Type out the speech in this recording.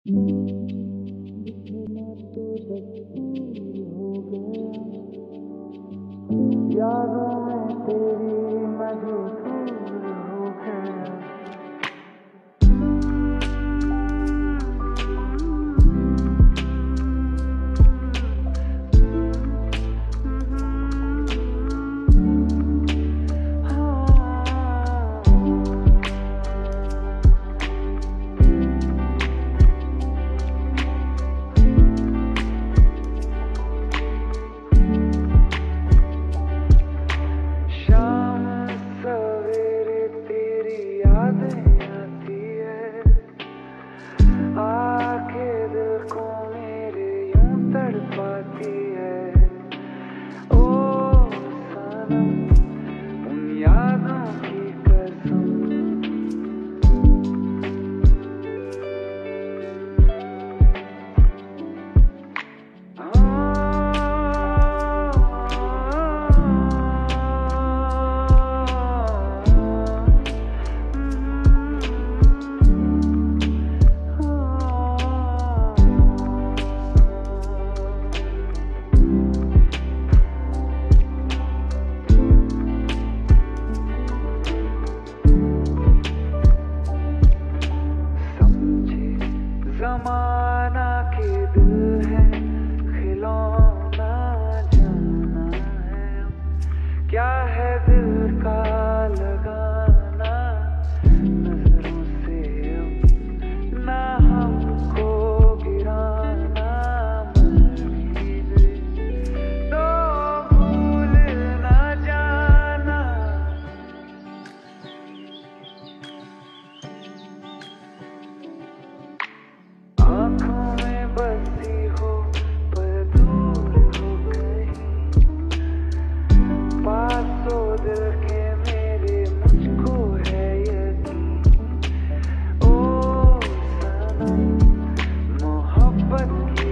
दिखना तो दस्तूर हो गया, यादों में तेरी मजबूर हो गया। शाम सवेरे तेरी यादें आती है, आके दिल को मेरे यूं तड़पाती है। ओ सनम, उन यादों की कसम। ज़माना के दिल है खिलौना, जाना है क्या है दिल का लगाना। नजरों से अब ना हमको गिराना, मर भी गए तो भूल ना जाना। आँखों में बसी हो पर दूर हो कहीं, पास हो दिल के मेरे मुझको है यकीन। ओ सनम, मोहब्बत की